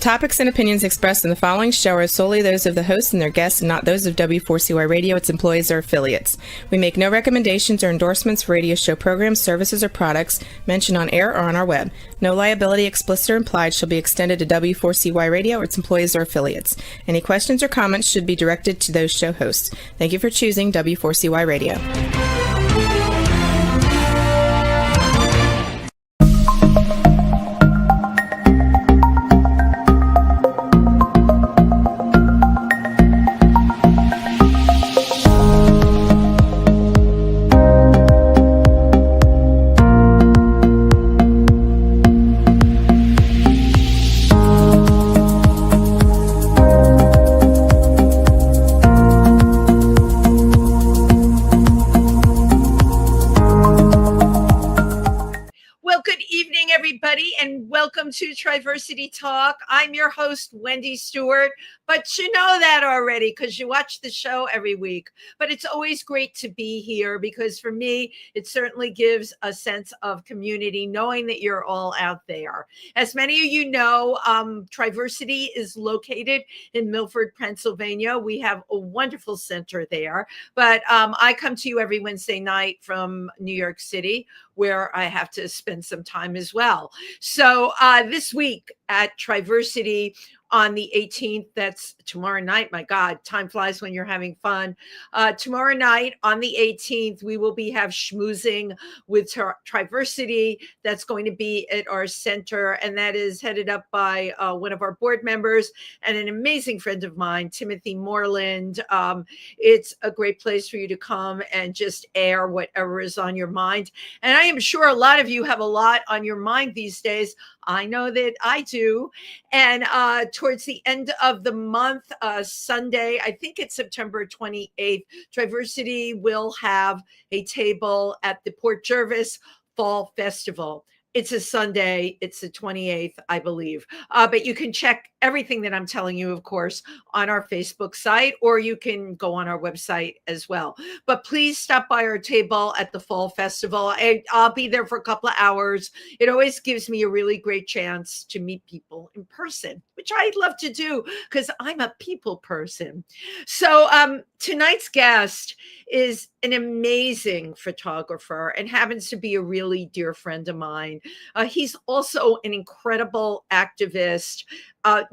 topics and opinions expressed in the following show are solely those of the host and their guests and not those of W4CY Radio, its employees, or affiliates. We make no recommendations or endorsements for radio show programs, services, or products mentioned on air or on our web. No liability, explicit or implied, shall be extended to W4CY Radio or its employees or affiliates. Any questions or comments should be directed to those show hosts. Thank you for choosing W4CY Radio. And welcome to Triversity Talk. I'm your host, Wendy Stewart, but you know that already because you watch the show every week. But it's always great to be here because for me, it certainly gives a sense of community knowing that you're all out there. As many of you know, Triversity is located in Milford, Pennsylvania. We have a wonderful center there, but I come to you every Wednesday night from New York City, where I have to spend some time as well. So this week at Triversity on the 18th, that's tomorrow night. My God, time flies when you're having fun. Tomorrow night on the 18th, we will have schmoozing with Triversity. That's going to be at our center, and that is headed up by one of our board members and an amazing friend of mine, Timothy Moreland. It's a great place for you to come and just air whatever is on your mind. And I am sure a lot of you have a lot on your mind these days. I know that I do. And towards the end of the month, Sunday, I think it's September 28th, Triversity will have a table at the Port Jervis Fall Festival. It's a Sunday. It's the 28th, I believe. But you can check everything that I'm telling you, of course, on our Facebook site, or you can go on our website as well. But please stop by our table at the Fall Festival. I'll be there for a couple of hours. It always gives me a really great chance to meet people in person, which I love to do because I'm a people person. So tonight's guest is an amazing photographer and happens to be a really dear friend of mine. He's also an incredible activist,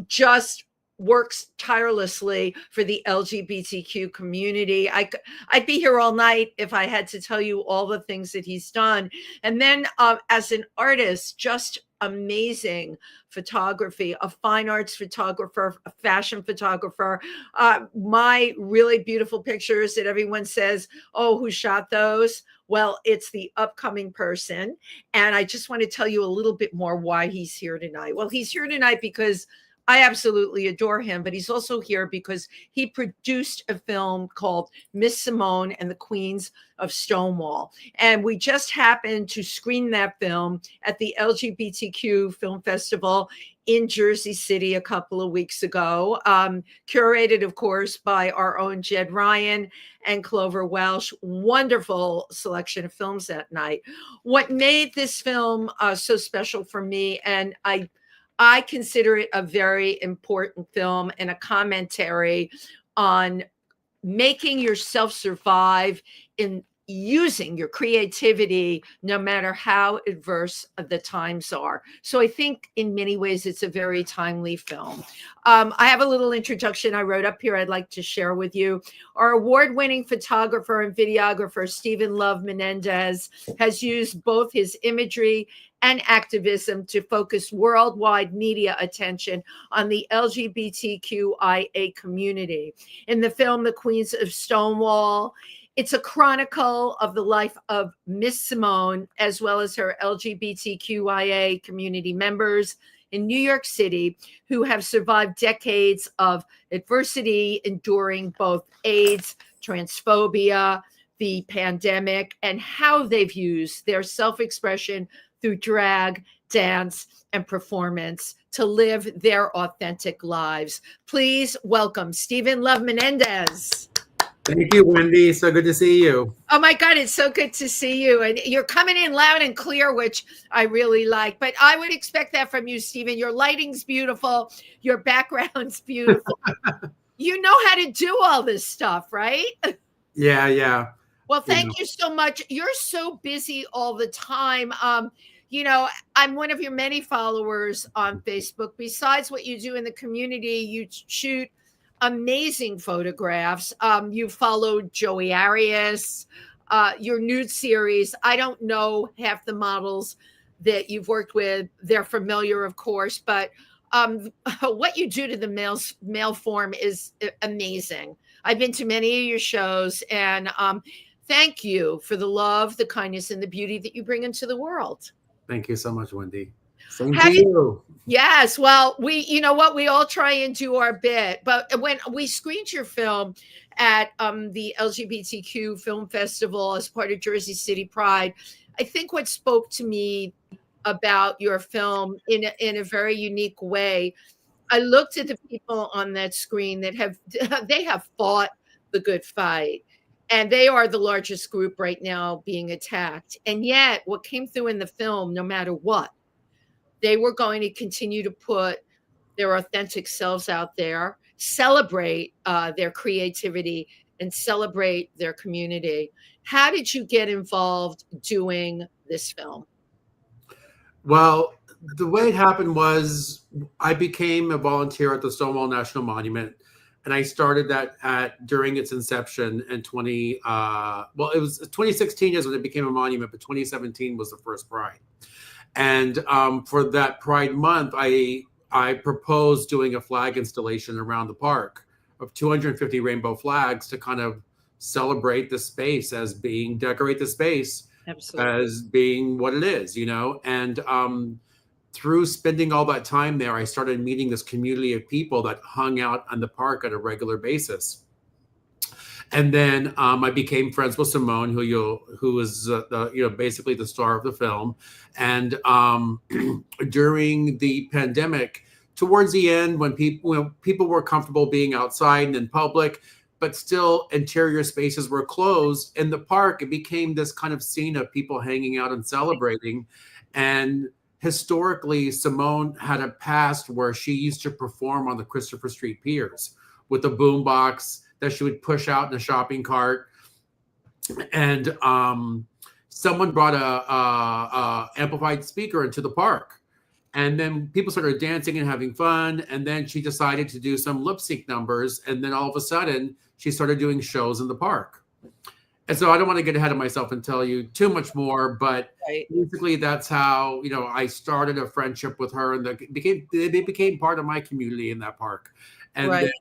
just works tirelessly for the LGBTQ community. I'd be here all night if I had to tell you all the things that he's done. And then as an artist, just amazing photography, a fine arts photographer, a fashion photographer. My really beautiful pictures that everyone says, oh, who shot those? Well, it's the upcoming person. And I just want to tell you a little bit more why he's here tonight. Well, he's here tonight because I absolutely adore him, but he's also here because he produced a film called Miss Simone and the Queens of Stonewall. And we just happened to screen that film at the LGBTQ Film Festival in Jersey City a couple of weeks ago, curated, of course, by our own Jed Ryan and Clover Welsh. Wonderful selection of films that night. What made this film so special for me, and I consider it a very important film and a commentary on making yourself survive in using your creativity, no matter how adverse the times are. So I think in many ways, it's a very timely film. I have a little introduction I wrote up here I'd like to share with you. Our award-winning photographer and videographer, Steven Love Menendez, has used both his imagery and activism to focus worldwide media attention on the LGBTQIA community. In the film, The Queens of Stonewall, it's a chronicle of the life of Miss Simone, as well as her LGBTQIA community members in New York City who have survived decades of adversity, enduring both AIDS, transphobia, the pandemic, and how they've used their self-expression through drag, dance, and performance to live their authentic lives. Please welcome Steven Love Menendez. Thank you, Wendy. So good to see you. Oh my God, it's so good to see you. And you're coming in loud and clear, which I really like. But I would expect that from you, Steven. Your lighting's beautiful, your background's beautiful. You know how to do all this stuff, right? Yeah. Well, thank you so much. You're so busy all the time. I'm one of your many followers on Facebook. Besides what you do in the community, you shoot amazing photographs. You followed Joey Arias, your nude series. I don't know half the models that you've worked with. They're familiar, of course, but what you do to the male form is amazing. I've been to many of your shows, and thank you for the love, the kindness, and the beauty that you bring into the world. Thank you so much, Wendy. Same to you. Yes. Well, you know what? We all try and do our bit. But when we screened your film at the LGBTQ Film Festival as part of Jersey City Pride, I think what spoke to me about your film in a very unique way, I looked at the people on that screen that they have fought the good fight. And they are the largest group right now being attacked. And yet, what came through in the film, no matter what, they were going to continue to put their authentic selves out there, celebrate their creativity, and celebrate their community. How did you get involved doing this film? Well, the way it happened was I became a volunteer at the Stonewall National Monument. And I started that during its inception in it was 2016 is when it became a monument, but 2017 was the first Pride. And for that Pride Month, I proposed doing a flag installation around the park of 250 rainbow flags to kind of celebrate the space decorate the space. Absolutely. As being what it is, and through spending all that time there, I started meeting this community of people that hung out on the park on a regular basis. And then I became friends with Simone, who was basically the star of the film. And during the pandemic, towards the end, when people were comfortable being outside and in public, but still interior spaces were closed in the park, it became this kind of scene of people hanging out and celebrating. And historically, Simone had a past where she used to perform on the Christopher Street piers with a boombox that she would push out in a shopping cart. And someone brought a amplified speaker into the park. And then people started dancing and having fun. And then she decided to do some lip sync numbers. And then all of a sudden, she started doing shows in the park. And so I don't want to get ahead of myself and tell you too much more, but basically that's how, I started a friendship with her, and they became part of my community in that park. And then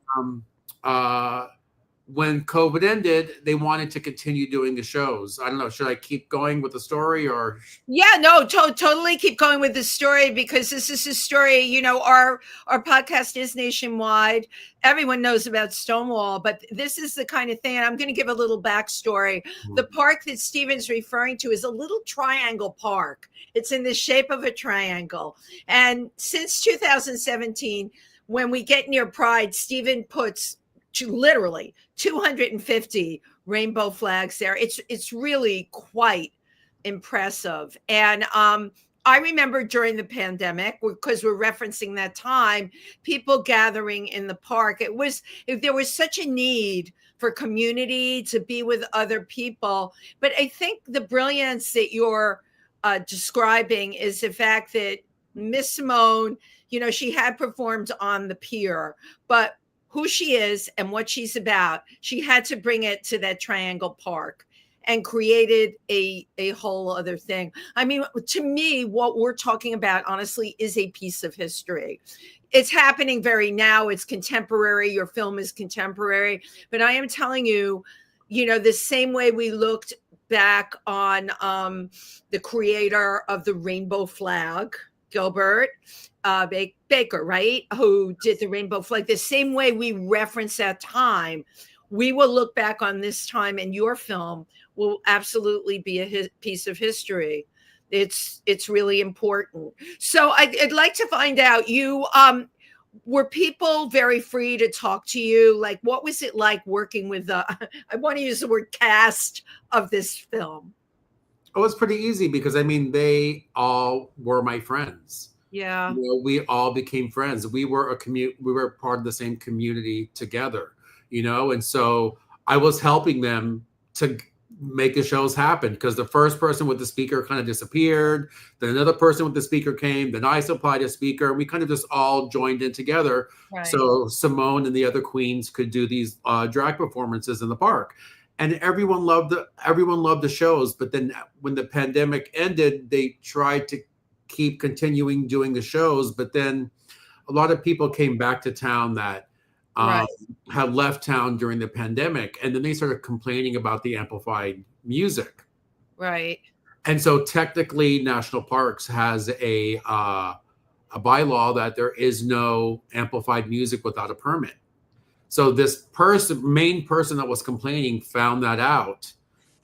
when COVID ended, they wanted to continue doing the shows. I don't know. Should I keep going with the story or? Yeah, no, totally keep going with the story, because this is a story, our podcast is nationwide. Everyone knows about Stonewall, but this is the kind of thing, and I'm going to give a little backstory. Mm-hmm. The park that Steven's referring to is a little triangle park. It's in the shape of a triangle. And since 2017, when we get near Pride, Steven puts literally 250 rainbow flags there. It's really quite impressive. And I remember during the pandemic, because we're referencing that time, people gathering in the park. There was such a need for community to be with other people. But I think the brilliance that you're describing is the fact that Miss Simone, she had performed on the pier, but who she is and what she's about, she had to bring it to that triangle park and created a whole other thing. I mean, to me, what we're talking about, honestly, is a piece of history. It's happening very now. It's contemporary. Your film is contemporary. But I am telling you, the same way we looked back on the creator of the rainbow flag, Gilbert Baker, right? Who did the rainbow flag. The same way we reference that time, we will look back on this time, and your film will absolutely be a piece of history. It's really important. So I'd like to find out, were people very free to talk to you? Like, what was it like working with the, I want to use the word cast of this film? Oh, it was pretty easy because I mean, they all were my friends. Yeah. You know, we all became friends. We were we were part of the same community together, you know, and so I was helping them to make the shows happen because the first person with the speaker kind of disappeared. Then another person with the speaker came. Then I supplied a speaker. We kind of just all joined in together. Right. So Simone and the other queens could do these drag performances in the park. And everyone loved the shows. But then when the pandemic ended, they tried to keep continuing doing the shows, but then a lot of people came back to town that had left town during the pandemic, and then they started complaining about the amplified music. Right. And so technically National Parks has a bylaw that there is no amplified music without a permit. So this main person that was complaining found that out.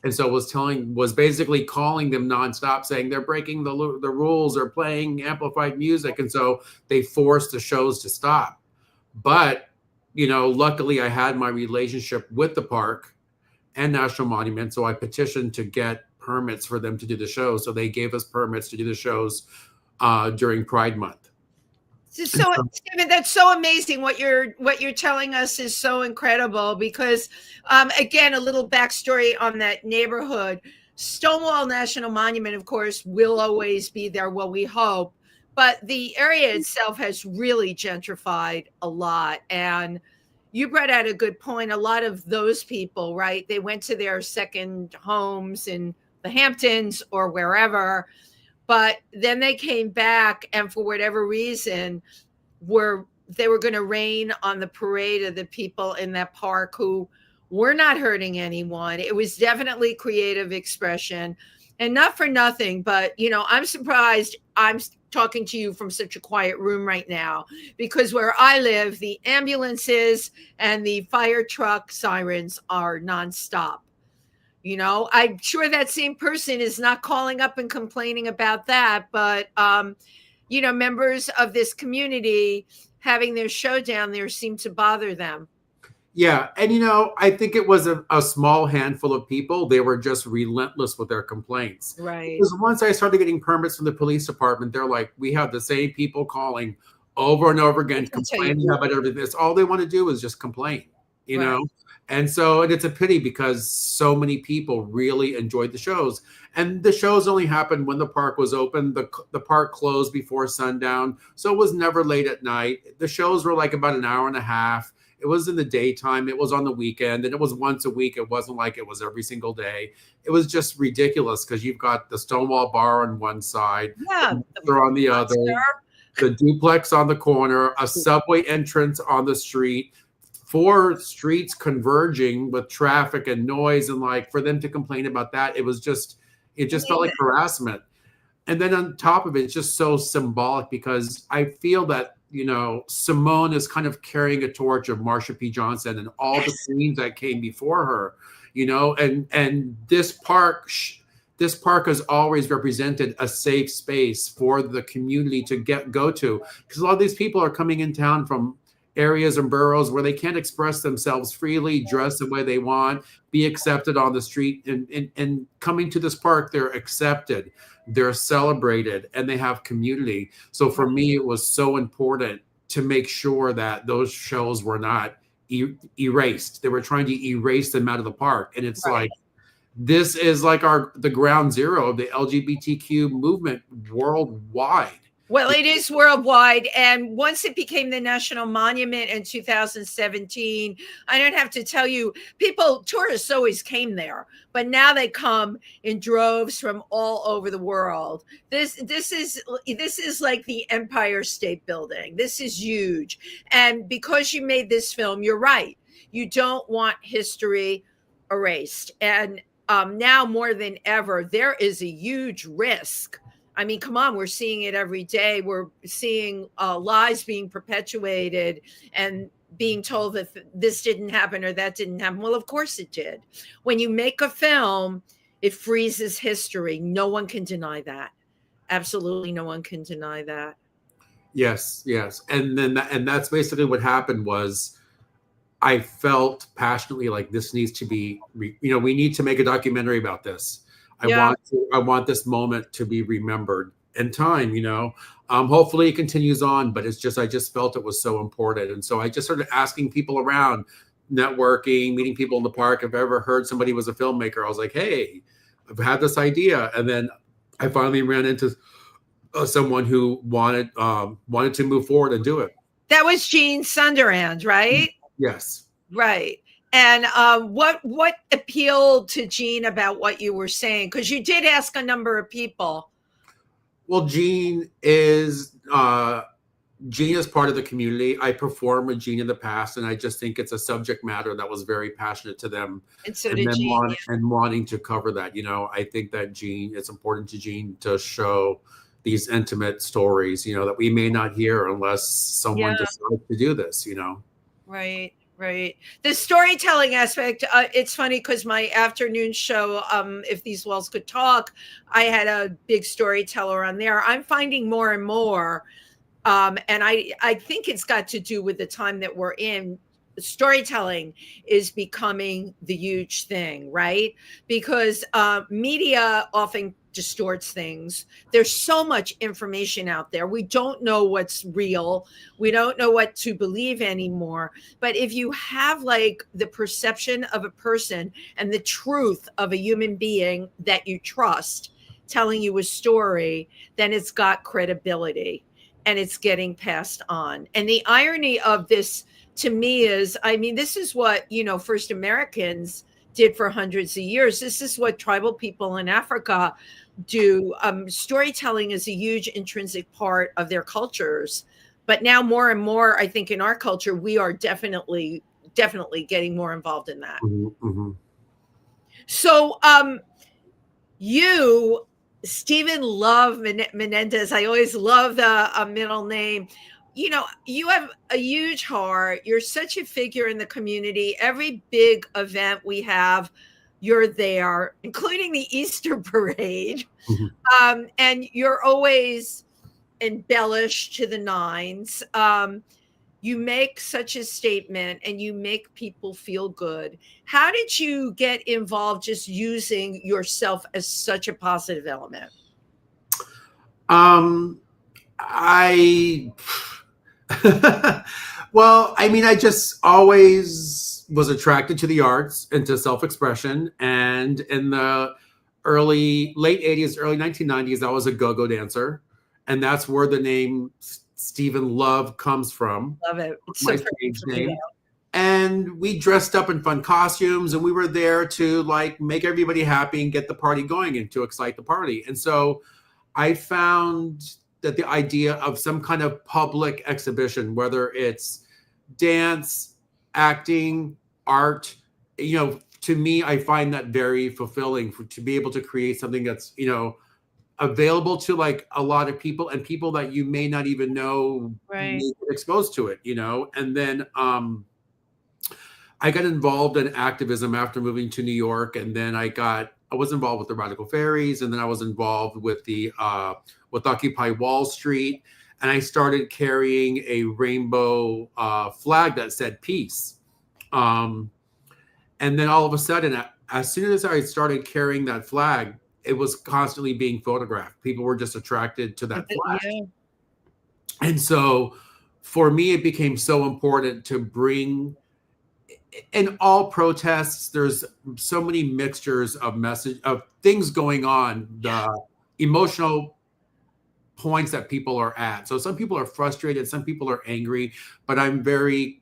And so was basically calling them nonstop, saying they're breaking the rules or playing amplified music. And so they forced the shows to stop. But, you know, luckily I had my relationship with the park and National Monument. So I petitioned to get permits for them to do the shows. So they gave us permits to do the shows during Pride Month. So, Steven, that's so amazing. What you're telling us is so incredible because, again, a little backstory on that neighborhood. Stonewall National Monument, of course, will always be there. Well, we hope, but the area itself has really gentrified a lot. And you brought out a good point. A lot of those people, right? They went to their second homes in the Hamptons or wherever. But then they came back, and for whatever reason, they were going to rain on the parade of the people in that park who were not hurting anyone. It was definitely creative expression, and not for nothing. But you know, I'm surprised I'm talking to you from such a quiet room right now because where I live, the ambulances and the fire truck sirens are nonstop. You know, I'm sure that same person is not calling up and complaining about that. But, you know, members of this community having their show down there seemed to bother them. Yeah. And, you know, I think it was a small handful of people. They were just relentless with their complaints. Right. Because once I started getting permits from the police department, they're like, we have the same people calling over and over again, complaining about everything. That's all they want to do is just complain, you know? And so it's a pity because so many people really enjoyed the shows. And the shows only happened when the park was open. The park closed before sundown. So it was never late at night. The shows were like about an hour and a half. It was in the daytime. It was on the weekend. And it was once a week. It wasn't like it was every single day. It was just ridiculous because you've got the Stonewall Bar on one side. Yeah. They're on the other. The duplex on the corner. A subway entrance on the street. 4 streets converging with traffic and noise, and like for them to complain about that, it just felt like harassment. And then on top of it, it's just so symbolic because I feel that, you know, Simone is kind of carrying a torch of Marsha P. Johnson and all the queens that came before her, you know, and this park has always represented a safe space for the community to go to, because a lot of these people are coming in town from areas and boroughs where they can't express themselves freely, dress the way they want, be accepted on the street. And coming to this park, they're accepted, they're celebrated, and they have community. So for me, it was so important to make sure that those shows were not erased. They were trying to erase them out of the park. And it's like, this is like the ground zero of the LGBTQ movement worldwide. Well, it is worldwide. And once it became the National Monument in 2017, I don't have to tell you, tourists always came there, but now they come in droves from all over the world. This is like the Empire State Building. This is huge. And because you made this film, you're right. You don't want history erased. And now more than ever, there is a huge risk. I mean, come on, we're seeing it every day. We're seeing lies being perpetuated and being told that this didn't happen or that didn't happen. Well, of course it did. When you make a film, it freezes history. No one can deny that. Absolutely no one can deny that. Yes. And then and that's basically what happened was I felt passionately like this needs to be, we need to make a documentary about this. Yeah. I want this moment to be remembered in time, hopefully it continues on, but I just felt it was so important. And so I just started asking people around, networking, meeting people in the park. If I ever heard somebody was a filmmaker, I was like, hey, I've had this idea. And then I finally ran into someone who wanted to move forward and do it. That was Gene Sunderland, right? Yes. Right. And what appealed to Gene about what you were saying? Because you did ask a number of people. Well, Gene is part of the community. I performed with Gene in the past, and I just think it's a subject matter that was very passionate to them. And so did Gene. And wanting to cover that. I think that it's important to Gene to show these intimate stories, that we may not hear unless someone decides to do this, Right. The storytelling aspect, it's funny because my afternoon show, If These Walls Could Talk, I had a big storyteller on there. I'm finding more and more, and I think it's got to do with the time that we're in. Storytelling is becoming the huge thing, right? Because media often distorts things. There's so much information out there. We don't know what's real. We don't know what to believe anymore. But if you have like the perception of a person and the truth of a human being that you trust telling you a story, then it's got credibility and it's getting passed on. And the irony of this to me is, this is what, first Americans did for hundreds of years. This is what tribal people in Africa do. Storytelling is a huge intrinsic part of their cultures. But now more and more, I think in our culture, we are definitely getting more involved in that. Mm-hmm. So you, Steven Love Menendez, I always love the middle name. You have a huge heart. You're such a figure in the community. Every big event we have, you're there, including the Easter parade. Mm-hmm. And you're always embellished to the nines. You make such a statement and you make people feel good. How did you get involved just using yourself as such a positive element? Well, I just always was attracted to the arts and to self-expression. And in the late 80s, early 1990s, I was a go-go dancer. And that's where the name Steven Love comes from. Love it. It's my so stage name. And we dressed up in fun costumes and we were there to make everybody happy and get the party going and to excite the party. And so I found that the idea of some kind of public exhibition, whether it's dance, acting, art, to me, I find that very fulfilling to be able to create something that's, available to a lot of people and people that you may not even know right. may get exposed to it, And then I got involved in activism after moving to New York. And then I was involved with the Radical Fairies. And then I was involved with with Occupy Wall Street. And I started carrying a rainbow flag that said peace. And then all of a sudden, as soon as I started carrying that flag, it was constantly being photographed. People were just attracted to that flag. Yeah. And so for me, it became so important to bring, in all protests, there's so many mixtures of things going on, the emotional points that people are at. So some people are frustrated, some people are angry, but I'm very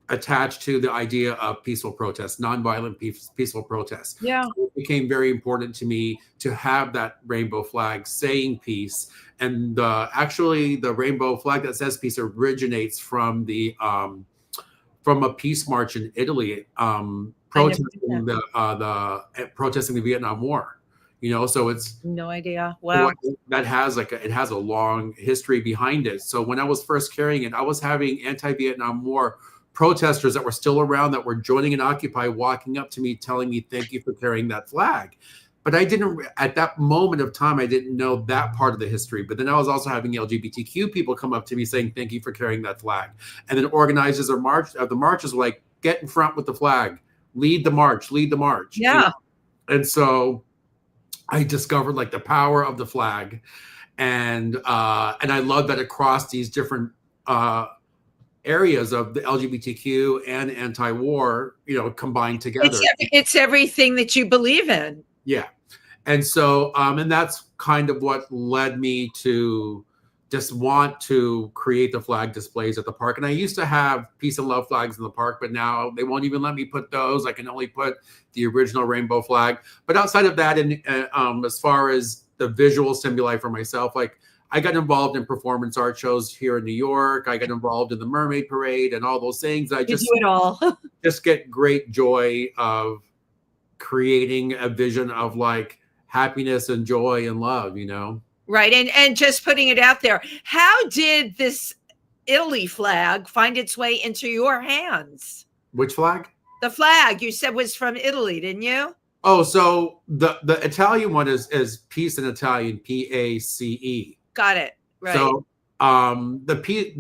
attached to the idea of peaceful protest, nonviolent peaceful protest. Yeah. So it became very important to me to have that rainbow flag saying peace. And actually the rainbow flag that says peace originates from from a peace march in Italy, protesting protesting the Vietnam War. So it's no idea. Wow. That has it has a long history behind it. So when I was first carrying it, I was having anti-Vietnam War protesters that were still around that were joining in Occupy walking up to me telling me thank you for carrying that flag. but I didn't, at that moment of time, I didn't know that part of the history. But then I was also having LGBTQ people come up to me saying, thank you for carrying that flag. And then organizers of the marches were like, get in front with the flag, lead the march, lead the march. Yeah. And so I discovered like the power of the flag. And I love that across these different areas of the LGBTQ and anti-war, combined together. It's everything that you believe in. Yeah. And so, and that's kind of what led me to just want to create the flag displays at the park. And I used to have peace and love flags in the park, but now they won't even let me put those. I can only put the original rainbow flag. But outside of that, and as far as the visual stimuli for myself, like I got involved in performance art shows here in New York. I got involved in the Mermaid Parade and all those things. I just do it all. just get great joy of creating a vision of like happiness and joy and love, Right. And just putting it out there. How did this Italy flag find its way into your hands? Which flag? The flag you said was from Italy, didn't you? Oh, so the Italian one is peace in Italian, PACE. Got it. Right. So the piece,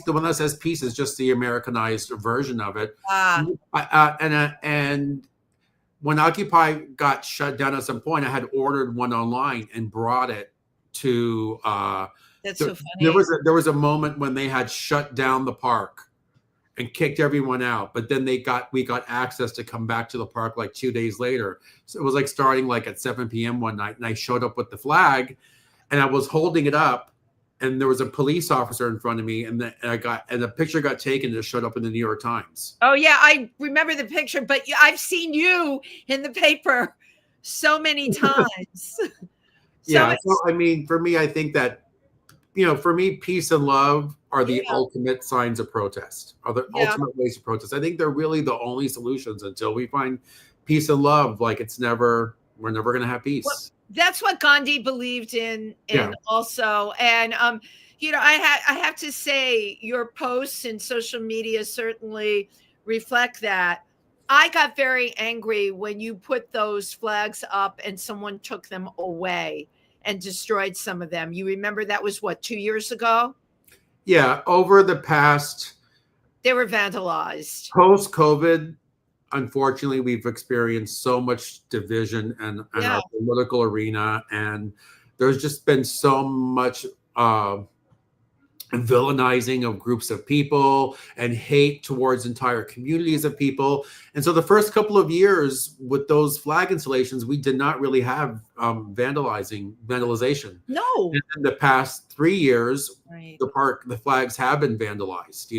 the one that says peace, is just the Americanized version of it. And when Occupy got shut down at some point, I had ordered one online and brought it to. That's so funny. There was a moment when they had shut down the park and kicked everyone out, but then we got access to come back to the park like 2 days later. So it was like starting like at 7 p.m. one night, and I showed up with the flag. And I was holding it up, and there was a police officer in front of me, and the picture got taken and it showed up in the New York Times. Oh yeah, I remember the picture, but I've seen you in the paper so many times. So I mean, for me, I think that for me, peace and love are the ultimate signs of protest, are the ultimate ways to protest. I think they're really the only solutions until we find peace and love. Like we're never going to have peace. Well, that's what Gandhi believed in also. And, I have to say your posts and social media certainly reflect that. I got very angry when you put those flags up and someone took them away and destroyed some of them. You remember that was 2 years ago? Yeah. Over the past. They were vandalized. Post-COVID. Unfortunately, we've experienced so much division in our political arena, and there's just been so much villainizing of groups of people and hate towards entire communities of people. And so the first couple of years with those flag installations, we did not really have vandalization. No. In the past 3 years, the flags have been vandalized,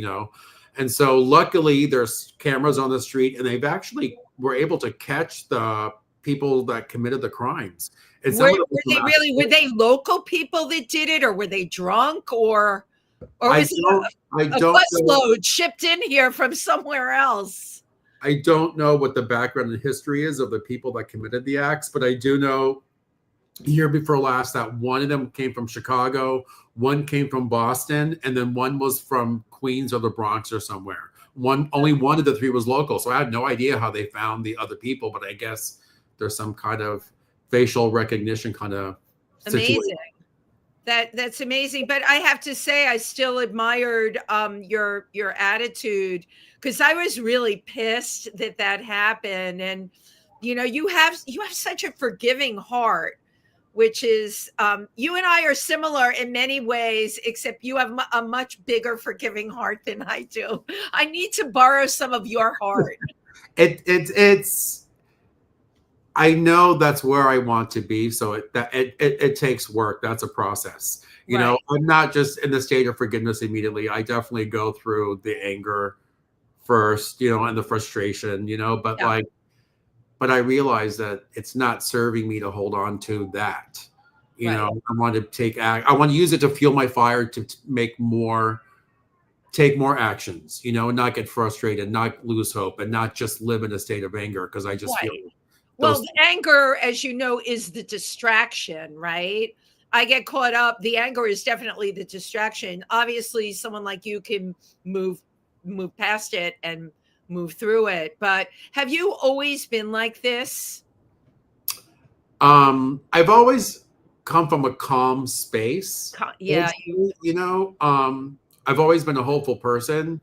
And so luckily there's cameras on the street, and they've actually were able to catch the people that committed the crimes. And were they local people that did it, or were they drunk, or was it a busload shipped in here from somewhere else? I don't know what the background and history is of the people that committed the acts, but I do know year before last that one of them came from Chicago, one came from Boston, and then one was from Queens or the Bronx or somewhere. Only one of the three was local. So I had no idea how they found the other people, but I guess there's some kind of facial recognition kind of situation. Amazing. That's amazing. But I have to say, I still admired your attitude, because I was really pissed that happened. And you have such a forgiving heart, which is you and I are similar in many ways, except you have a much bigger forgiving heart than I do. I need to borrow some of your heart. It's I know that's where I want to be. So it takes work. That's a process. I'm not just in the state of forgiveness immediately. I definitely go through the anger first, and the frustration, but I realize that it's not serving me to hold on to that. I want to I want to use it to fuel my fire to take more actions, and not get frustrated, not lose hope, and not just live in a state of anger, because I just feel. Well, anger, as you know, is the distraction, right? I get caught up. The anger is definitely the distraction. Obviously, someone like you can move past it and move through it. But have you always been like this? I've always come from a calm space. Yeah. I've always been a hopeful person.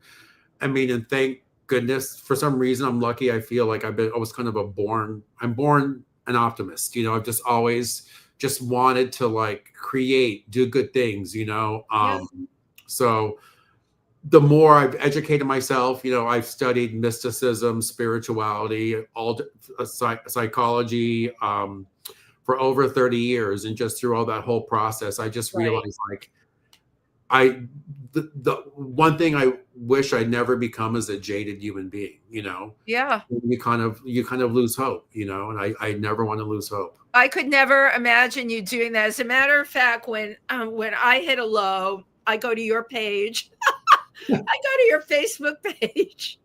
I mean, and thank goodness, for some reason, I'm lucky. I feel like I was kind of I'm born an optimist. I've just always just wanted to like create, do good things, Yeah. So the more I've educated myself, I've studied mysticism, spirituality, psychology, for over 30 years. And just through all that whole process, I just realized like, the one thing I wish I never become is a jaded human being, Yeah. you kind of lose hope, and I never want to lose hope. I could never imagine you doing that. As a matter of fact, when I hit a low, I go to your page. I go to your Facebook page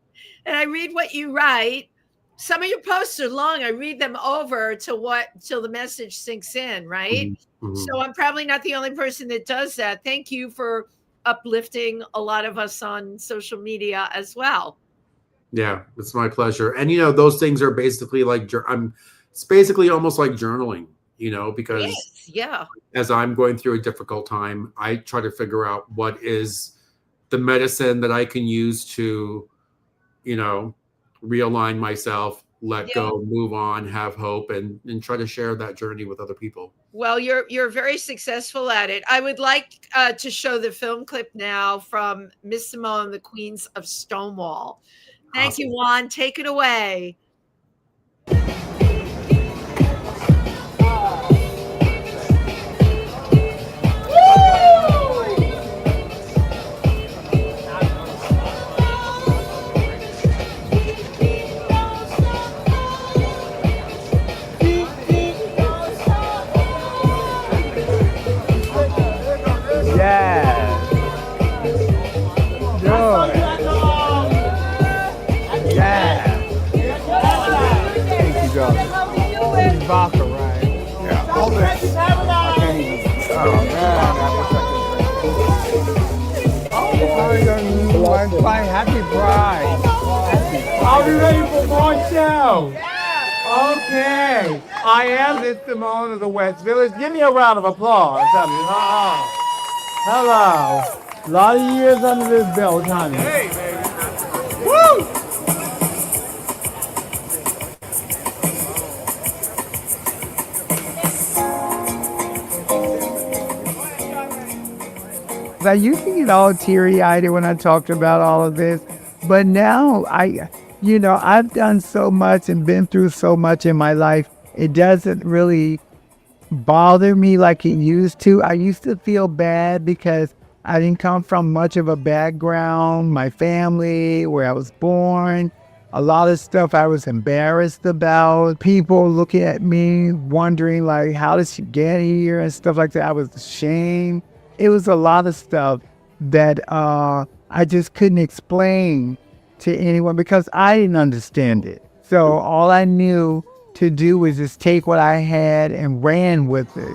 and I read what you write. Some of your posts are long. I read them over till the message sinks in, right? Mm-hmm. So I'm probably not the only person that does that. Thank you for uplifting a lot of us on social media as well. Yeah, it's my pleasure. And those things are basically like it's basically almost like journaling, because yeah, as I'm going through a difficult time, I try to figure out what is the medicine that I can use to, realign myself, let go, move on, have hope, and try to share that journey with other people. Well, you're very successful at it. I would like to show the film clip now from Miss Simone, the Queens of Stonewall. Thank you, Juan. Take it away. Vodka, right? Yeah. All this. I can't even. Oh, man. Happy Pride. Are we ready for more show? Yeah. Okay. I am Miss Simone of the West Village. Give me a round of applause. Hello. A lot of years under this belt, honey. Hey, baby. Woo! I used to get all teary-eyed when I talked about all of this, but now I've done so much and been through so much in my life, it doesn't really bother me like it used to. I used to feel bad because I didn't come from much of a background, my family, where I was born, a lot of stuff I was embarrassed about, people looking at me, wondering like, how did she get here and stuff like that. I was ashamed. It was a lot of stuff that I just couldn't explain to anyone because I didn't understand it. So all I knew to do was just take what I had and ran with it,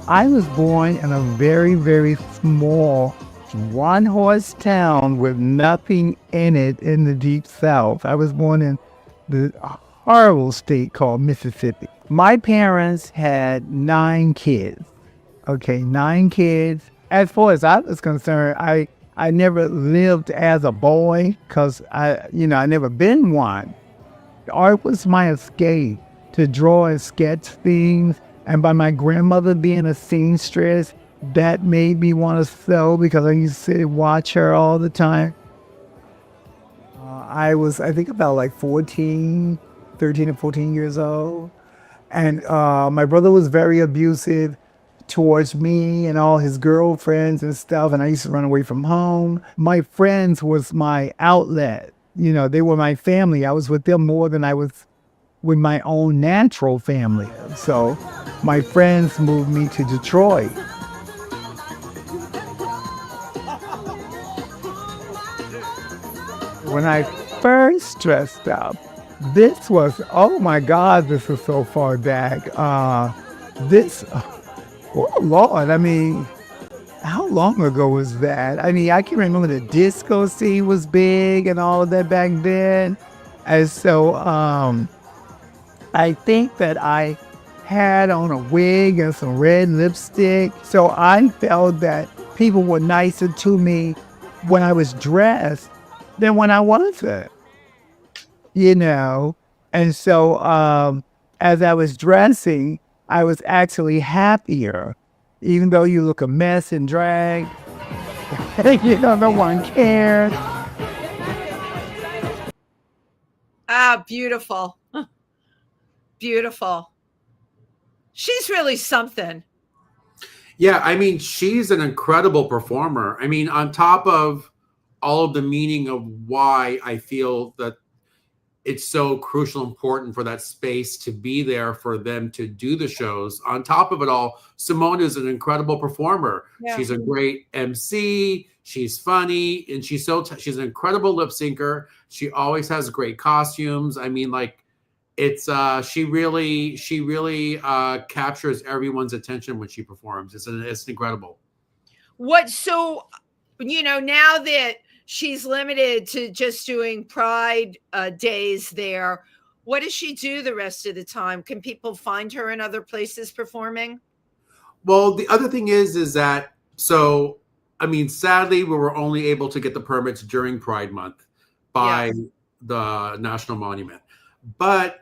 I was born in a very, very small one-horse town with nothing in it in the Deep South. I was born in the horrible state called Mississippi. My parents had 9 kids. Okay, 9 kids. As far as I was concerned, I never lived as a boy because I never been one. Art was my escape to draw and sketch things. And by my grandmother being a seamstress, that made me want to sew because I used to sit and watch her all the time. I think about like 13 or 14 years old. And my brother was very abusive towards me and all his girlfriends and stuff. And I used to run away from home. My friends was my outlet. They were my family. I was with them more than I was with my own natural family. So my friends moved me to Detroit. When I first dressed up, this was, oh my God, this is so far back. Oh Lord, I mean, how long ago was that? I mean, I can remember the disco scene was big and all of that back then. And so I think that I had on a wig and some red lipstick. So I felt that people were nicer to me when I was dressed than when I wasn't, you know? And so as I was dressing, I was actually happier, even though you look a mess in drag. No one cared. Ah, beautiful. Beautiful. She's really something. Yeah, I mean, she's an incredible performer. I mean, on top of all of the meaning of why I feel that it's so crucial, important for that space to be there for them to do the shows. On top of it all, Simone is an incredible performer. Yeah. She's a great MC. She's funny, and she's she's an incredible lip syncer. She always has great costumes. I mean, like, it's she really captures everyone's attention when she performs. It's incredible. So now that she's limited to just doing Pride days there, what does she do the rest of the time? Can people find her in other places performing? Well, the other thing is that, so I mean, sadly, we were only able to get the permits during Pride Month by the National Monument, but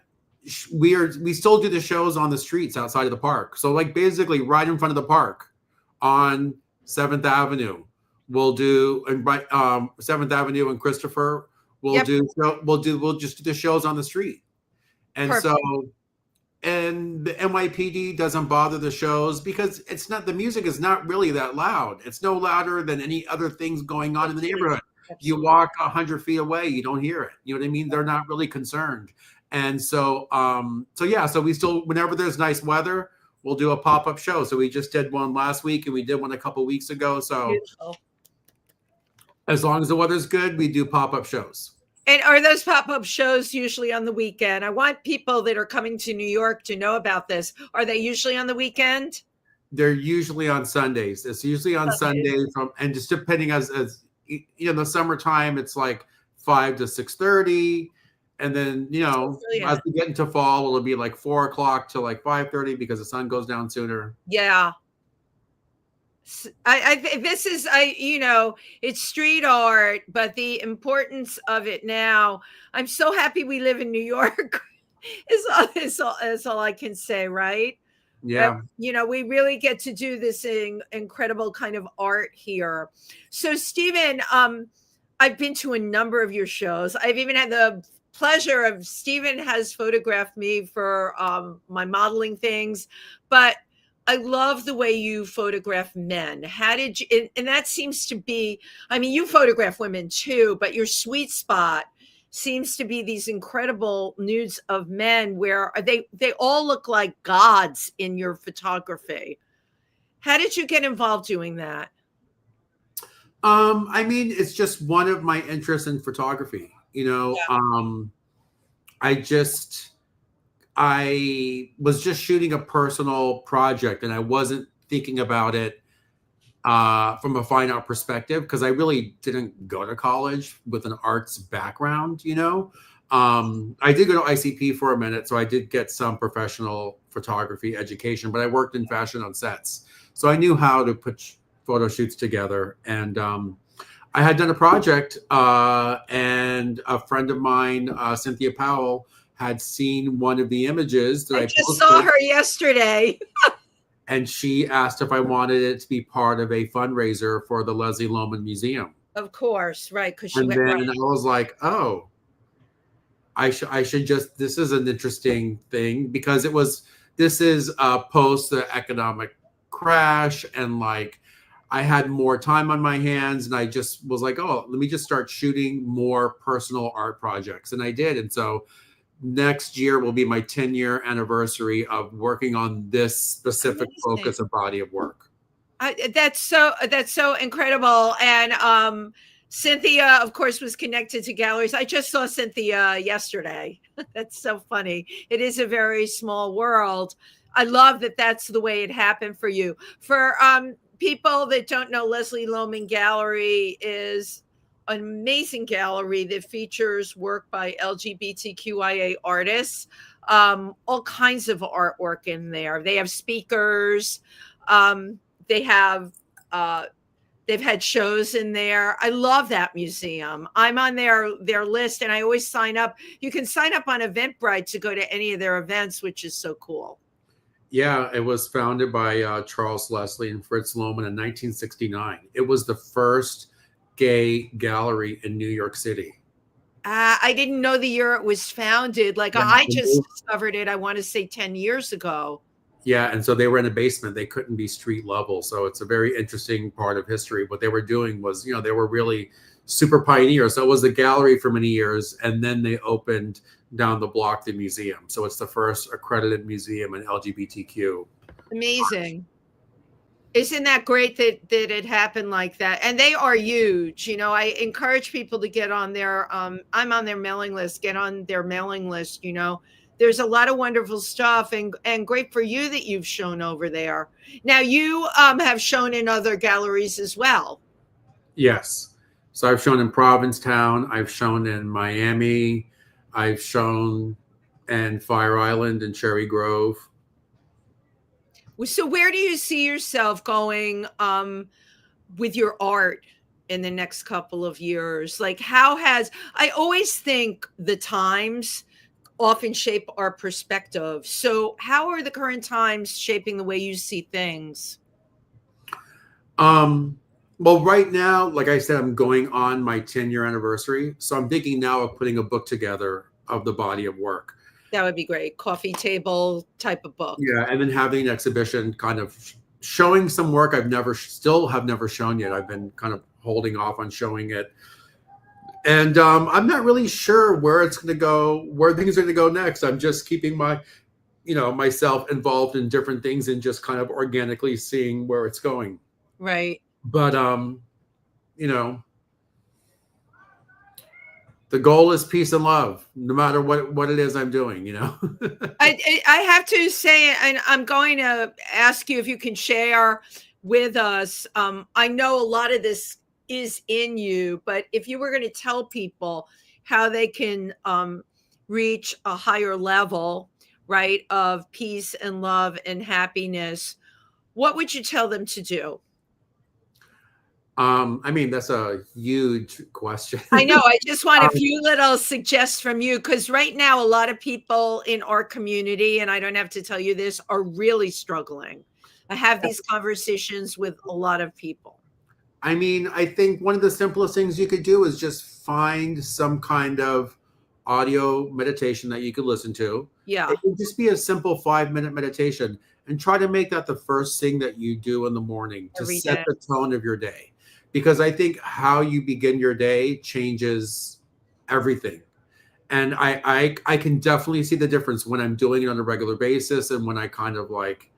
we still do the shows on the streets outside of the park. So, like, basically right in front of the park on 7th Avenue, we'll do, and right 7th Avenue and Christopher, we'll just do the shows on the street. And Perfect. so, and the NYPD doesn't bother the shows because it's not, the music is not really that loud. It's no louder than any other things going on in the neighborhood. You walk 100 feet away, you don't hear it. You know what I mean? They're not really concerned. And so, so we still, whenever there's nice weather, we'll do a pop-up show. So we just did one last week and we did one a couple weeks ago. So Beautiful. As long as the weather's good, we do pop-up shows. And are those pop-up shows usually on the weekend? I want people that are coming to New York to know about this. Are they usually on the weekend? They're usually on Sundays. It's usually on Sunday and just depending as the summertime, it's like 5 to 6:30. And then, as we get into fall, it'll be like 4 o'clock to like 5:30 because the sun goes down sooner. Yeah. It's street art, but the importance of it now, I'm so happy we live in New York is all I can say, right? Yeah. We really get to do this incredible kind of art here. So, Steven, I've been to a number of your shows. I've even had the pleasure of Steven has photographed me for my modeling things, but I love the way you photograph men. How did you, and that seems to be, I mean, you photograph women too, but your sweet spot seems to be these incredible nudes of men where they all look like gods in your photography. How did you get involved doing that? I mean, it's just one of my interests in photography, I was just shooting a personal project and I wasn't thinking about it from a fine art perspective because I really didn't go to college with an arts background, I did go to ICP for a minute, so I did get some professional photography education, but I worked in fashion on sets. So I knew how to put photo shoots together. And I had done a project and a friend of mine, Cynthia Powell, had seen one of the images that I just saw her yesterday. And she asked if I wanted it to be part of a fundraiser for the Leslie Lohman Museum. Of course, right? Because I was like, oh, I should just. This is an interesting thing because this is post the economic crash, and like I had more time on my hands, and I just was like, oh, let me just start shooting more personal art projects, and I did, and so. Next year will be my 10-year anniversary of working on this specific focus of body of work. That's so incredible. And Cynthia, of course, was connected to galleries. I just saw Cynthia yesterday. That's so funny. It is a very small world. I love that that's the way it happened for you. For people that don't know, Leslie Lohman Gallery is an amazing gallery that features work by LGBTQIA artists, all kinds of artwork in there. They have speakers. They have they've had shows in there. I love that museum. I'm on their list, and I always sign up. You can sign up on Eventbrite to go to any of their events, which is so cool. Yeah, it was founded by Charles Leslie and Fritz Lohman in 1969. It was the first gay gallery in New York City. I didn't know the year it was founded. Like, Yeah. I just discovered it, I want to say 10 years ago. Yeah, and so they were in a basement. They couldn't be street level. So it's a very interesting part of history. What they were doing was, you know, they were really super pioneers. So it was the gallery for many years, and then they opened down the block the museum. So it's the first accredited museum in LGBTQ. Amazing. Isn't that great that it happened like that? And they are huge. You know, I encourage people to get on their, I'm on their mailing list, get on their mailing list. You know, there's a lot of wonderful stuff, and great for you that you've shown over there. Now you have shown in other galleries as well. Yes. So I've shown in Provincetown. I've shown in Miami. I've shown in Fire Island and Cherry Grove. So where do you see yourself going with your art in the next couple of years? Like, I always think the times often shape our perspective. So how are the current times shaping the way you see things? Well, right now, like I said, I'm going on my 10-year anniversary. So I'm thinking now of putting a book together of the body of work. That would be great. Coffee table type of book. Yeah, and then having an exhibition kind of showing some work still have never shown yet. I've been kind of holding off on showing it. And I'm not really sure where it's going to go, where things are going to go next. I'm just keeping myself involved in different things and just kind of organically seeing where it's going. Right. But, the goal is peace and love, no matter what it is I'm doing, you know. I have to say, and I'm going to ask you if you can share with us. I know a lot of this is in you, but if you were going to tell people how they can reach a higher level, right, of peace and love and happiness, what would you tell them to do? I mean, that's a huge question. I know. I just want a few little suggestions from you, because right now a lot of people in our community, and I don't have to tell you this, are really struggling. I have these conversations with a lot of people. I mean, I think one of the simplest things you could do is just find some kind of audio meditation that you could listen to. Yeah. It would just be a simple 5-minute meditation, and try to make that the first thing that you do in the morning to set the tone of your day. Because I think how you begin your day changes everything. And I can definitely see the difference when I'm doing it on a regular basis, and when I kind of like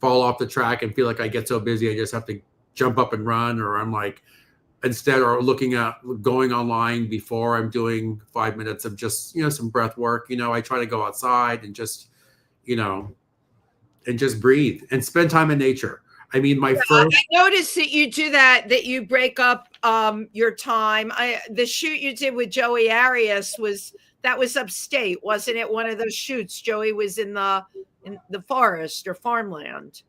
fall off the track and feel like I get so busy I just have to jump up and run, or I'm like going online before I'm doing 5 minutes of just, some breath work. I try to go outside and just, and just breathe and spend time in nature. I mean, I noticed that you do that you break up your time. The shoot you did with Joey Arias was upstate, wasn't it? One of those shoots. Joey was in the forest or farmland.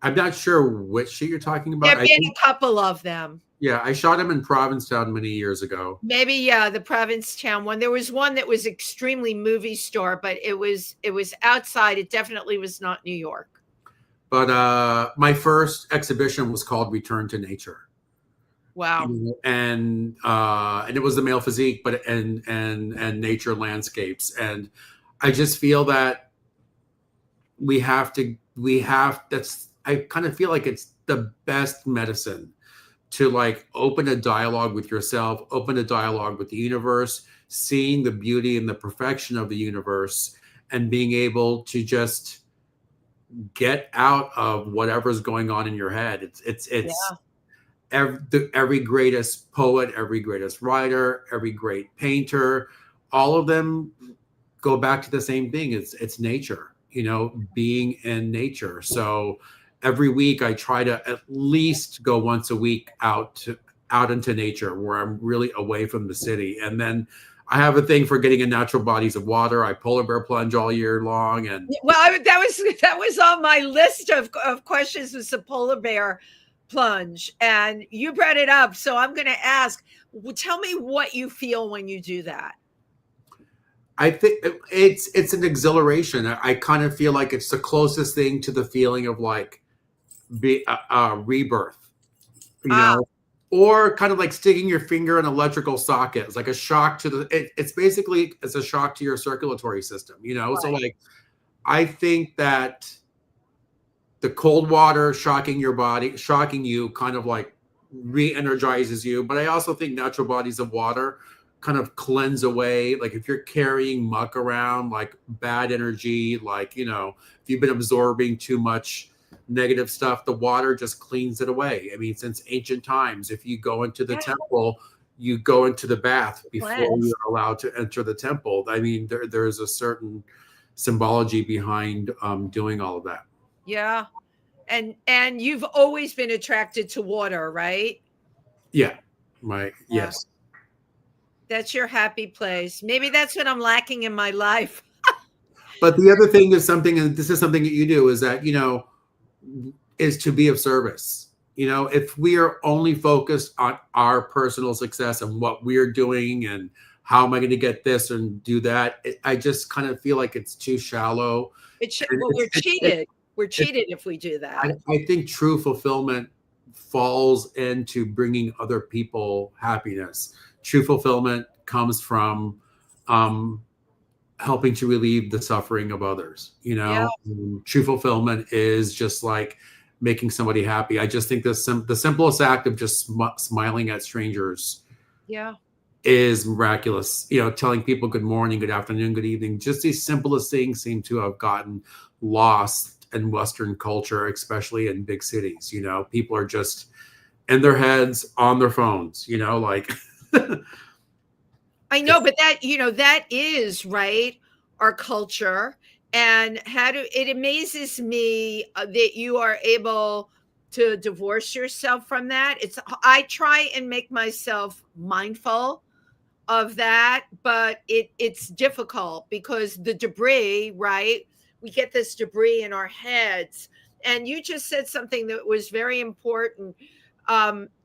I'm not sure which shoot you're talking about. There have been a couple of them. Yeah, I shot him in Provincetown many years ago. Maybe, yeah, the Provincetown one. There was one that was extremely movie star, but it was outside. It definitely was not New York. But my first exhibition was called Return to Nature. Wow. And it was the male physique, but and nature landscapes. And I just feel that I kind of feel like it's the best medicine to like open a dialogue with yourself, open a dialogue with the universe, seeing the beauty and the perfection of the universe, and being able to just get out of whatever's going on in your head. Every greatest poet, every greatest writer, every great painter, all of them go back to the same thing. It's nature, being in nature. So every week I try to at least go once a week out out into nature where I'm really away from the city. And then I have a thing for getting in natural bodies of water. I polar bear plunge all year long. And Well, that was on my list of questions, was the polar bear plunge, and you brought it up. So I'm going to ask, tell me what you feel when you do that. I think it's an exhilaration. I kind of feel like it's the closest thing to the feeling of like rebirth, you know, or kind of like sticking your finger in an electrical socket. It's like a shock to the. It's a shock to your circulatory system, you know. Right. So like, I think that the cold water shocking your body, shocking you, kind of like re-energizes you. But I also think natural bodies of water kind of cleanse away, like if you're carrying muck around, like bad energy, like, you know, if you've been absorbing too much negative stuff, the water just cleans it away. I mean, since ancient times, if you go into the temple, you go into the bath before you're allowed to enter the temple. I mean, there's a certain symbology behind doing all of that. Yeah. And you've always been attracted to water, right? Yeah. Yes. That's your happy place. Maybe that's what I'm lacking in my life. But the other thing is something, and this is something that you do, is that, you know, is to be of service. You know, if we are only focused on our personal success and what we're doing and how am I going to get this and do that, I just kind of feel like it's too shallow. We're cheated. We're cheated if we do that. I think true fulfillment falls into bringing other people happiness. True fulfillment comes from helping to relieve the suffering of others. You know, true fulfillment is just like making somebody happy. I just think the simplest act of just smiling at strangers is miraculous. You know, telling people good morning, good afternoon, good evening. Just these simplest things seem to have gotten lost in Western culture, especially in big cities. You know, people are just in their heads on their phones, you know, like I know, but that, you know, that is right, our culture. And it amazes me that you are able to divorce yourself from that. I try and make myself mindful of that, but it's difficult because the debris, right? We get this debris in our heads. And you just said something that was very important.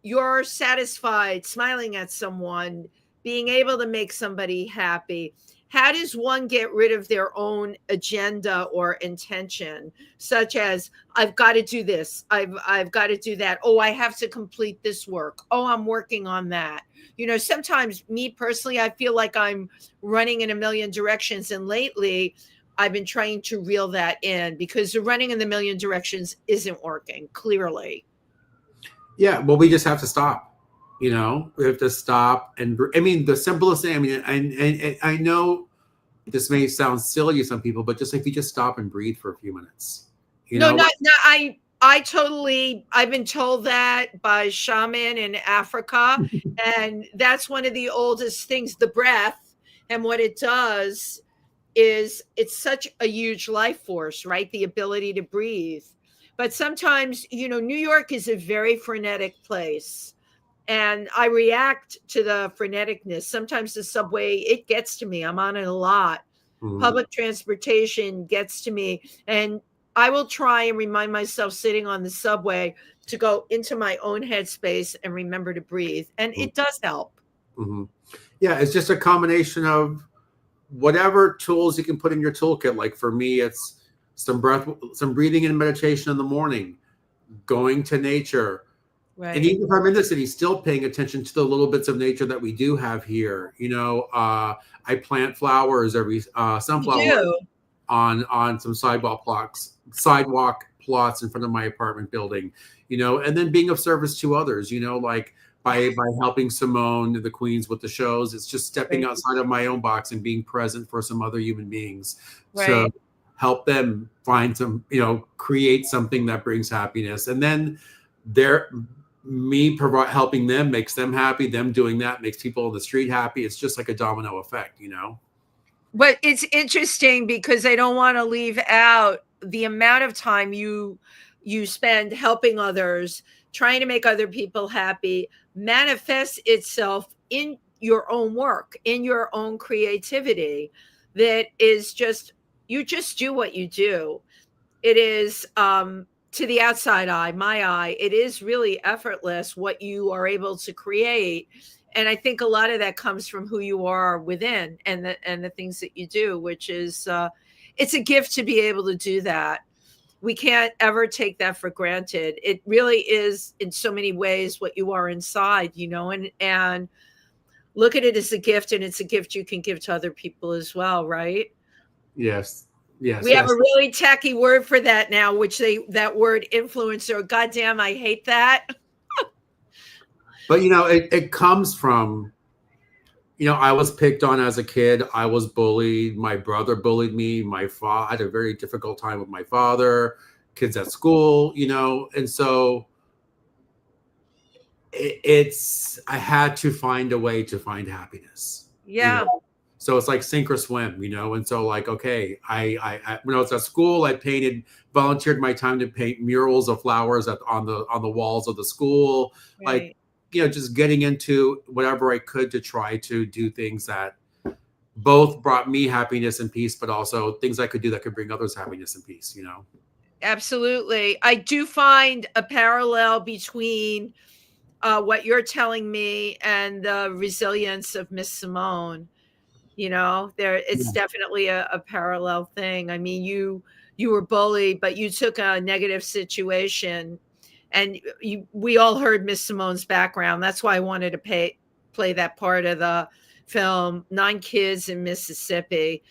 You're satisfied smiling at someone, being able to make somebody happy. How does one get rid of their own agenda or intention, such as, I've got to do this, I've got to do that, oh, I have to complete this work, oh, I'm working on that. You know, sometimes me personally, I feel like I'm running in a million directions, and lately I've been trying to reel that in because the running in the million directions isn't working, clearly. Yeah, well, we just have to stop. You know, we have to stop. And I mean, the simplest thing, I mean, I know this may sound silly to some people, but just if you just stop and breathe for a few minutes. I've been told that by shaman in Africa. And that's one of the oldest things, the breath. And what it does is it's such a huge life force, right? The ability to breathe. But sometimes, you know, New York is a very frenetic place. And I react to the freneticness. Sometimes the subway, it gets to me. I'm on it a lot. Mm-hmm. Public transportation gets to me. And I will try and remind myself sitting on the subway to go into my own headspace and remember to breathe. And it does help. Mm-hmm. Yeah, it's just a combination of whatever tools you can put in your toolkit. Like for me, it's some breathing and meditation in the morning, going to nature. Right. And even if I'm in the city, still paying attention to the little bits of nature that we do have here. You know, I plant flowers sunflowers on some sidewalk plots in front of my apartment building. You know, and then being of service to others. You know, like by helping Simone and the Queens with the shows, it's just stepping outside of my own box and being present for some other human beings. Right. So help them find create something that brings happiness, and then helping them makes them happy. Them doing that makes people on the street happy. It's just like a domino effect, you know? But it's interesting because I don't want to leave out the amount of time you spend helping others trying to make other people happy manifests itself in your own work, in your own creativity. That is just, you just do what you do. It is, to the outside eye, my eye, it is really effortless what you are able to create. And I think a lot of that comes from who you are within, and the things that you do, which is, it's a gift to be able to do that. We can't ever take that for granted. It really is in so many ways what you are inside, and look at it as a gift, and it's a gift you can give to other people as well, right? Yes. Yes. We have Yes. a really tacky word for that now, which that word influencer. Goddamn, I hate that. But it comes from, I was picked on as a kid. I was bullied. My brother bullied me. I had a very difficult time with my father, kids at school, and so I had to find a way to find happiness. Yeah. So it's like sink or swim, and so like, okay, I when I was at school, I volunteered my time to paint murals of flowers on the walls of the school, Right. like, just getting into whatever I could to try to do things that both brought me happiness and peace, but also things I could do that could bring others happiness and peace, Absolutely. I do find a parallel between what you're telling me and the resilience of Miss Simone. It's definitely a parallel thing. I mean, you were bullied, but you took a negative situation, and we all heard Miss Simone's background. That's why I wanted to play that part of the film, 9 kids in Mississippi.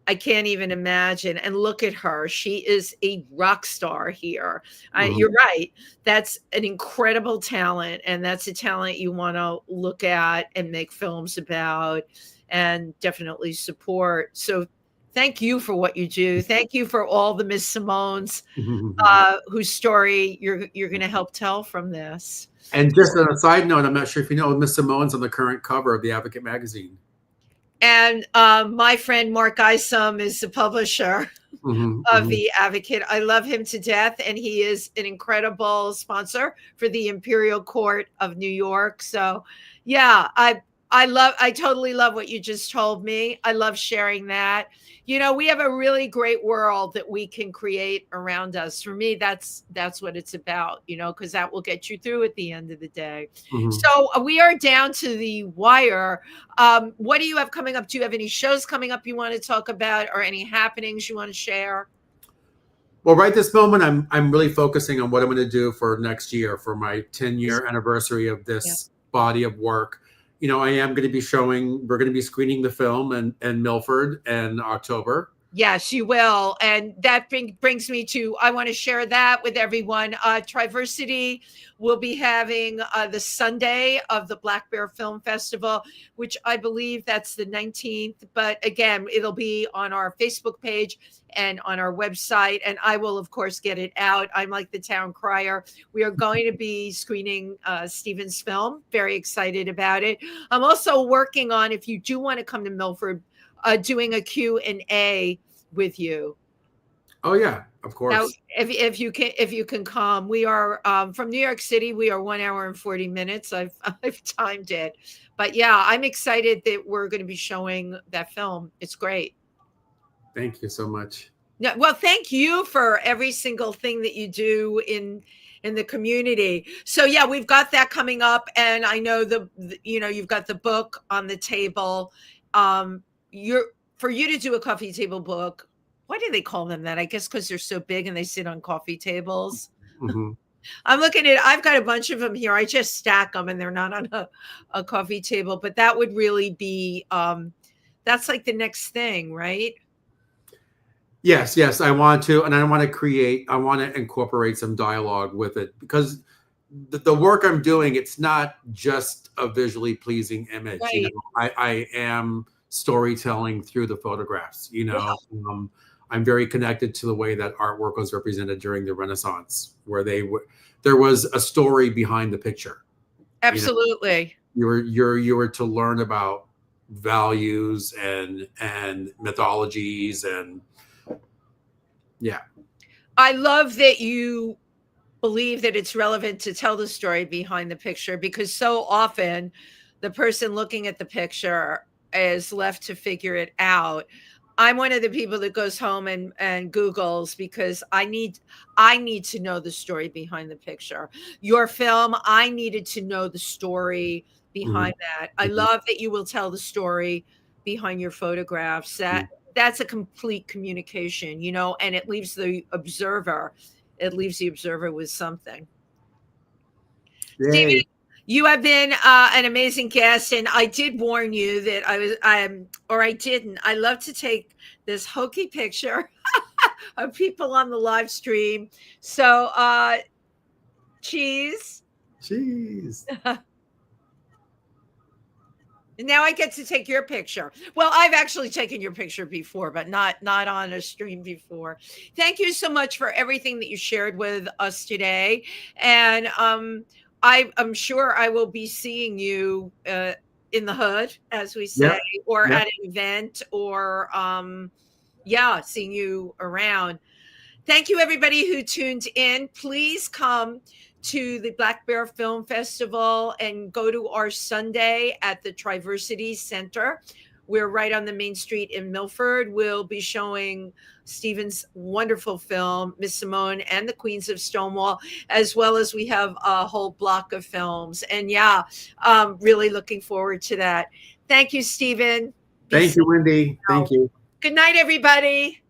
I can't even imagine. And look at her. She is a rock star here. You're right. That's an incredible talent. And that's a talent you want to look at and make films about and definitely support. So thank you for what you do. Thank you for all the Miss Simones whose story you're going to help tell from this. And just on a side note, I'm not sure if you know, Miss Simone's on the current cover of the Advocate magazine. And my friend Mark Isom is the publisher of the Advocate. I love him to death, and he is an incredible sponsor for the Imperial Court of New York. So, yeah, I totally love what you just told me. I love sharing that. We have a really great world that we can create around us. For me, that's what it's about, because that will get you through at the end of the day. So we are down to the wire. What do you have coming up? Do you have any shows coming up you want to talk about, or any happenings you want to share? Well, right this moment, I'm really focusing on what I'm going to do for next year for my 10-year anniversary of this body of work. We're going to be screening the film in Milford in October. Yes, you will. And that brings me to, I want to share that with everyone. Triversity will be having the Sunday of the Black Bear Film Festival, which I believe that's the 19th. But again, it'll be on our Facebook page and on our website. And I will, of course, get it out. I'm like the town crier. We are going to be screening Steven's film. Very excited about it. I'm also working on, if you do want to come to Milford, doing a Q&A with you. Oh yeah, of course. Now, if you can come, we are from New York City. We are 1 hour and 40 minutes. I've timed it, but yeah, I'm excited that we're going to be showing that film. It's great. Thank you so much. Yeah, well, thank you for every single thing that you do in the community. So yeah, we've got that coming up, and I know you've got the book on the table. For you to do a coffee table book, why do they call them that? I guess because they're so big and they sit on coffee tables. I'm looking at, I've got a bunch of them here. I just stack them and they're not on a coffee table, but that would really be, that's like the next thing, right? Yes, I want to, and I want to incorporate some dialogue with it, because the work I'm doing, it's not just a visually pleasing image. Right. I am storytelling through the photographs. I'm very connected to the way that artwork was represented during the Renaissance, where there was a story behind the picture. Absolutely. You were to learn about values and mythologies, and yeah. I love that you believe that it's relevant to tell the story behind the picture, because so often the person looking at the picture is left to figure it out. I'm one of the people that goes home and Googles, because I need to know the story behind the picture. Your film, I needed to know the story behind that. I love that you will tell the story behind your photographs. That's a complete communication, you know, and it leaves the observer with something. Steven, Yay. you have been an amazing guest, and I did warn you that I didn't. I love to take this hokey picture of people on the live stream. So, cheese. Jeez. Now I get to take your picture. Well, I've actually taken your picture before, but not on a stream before. Thank you so much for everything that you shared with us today. And I'm sure I will be seeing you in the hood, as we say, or at an event, or seeing you around. Thank you, everybody who tuned in. Please come to the Black Bear Film Festival and go to our Sunday at the Triversity Center. We're right on the main street in Milford. We'll be showing Steven's wonderful film, Miss Simone and the Queens of Stonewall, as well as we have a whole block of films. And really looking forward to that. Thank you, Steven. Thank you, Wendy. Thank you. Good night, everybody.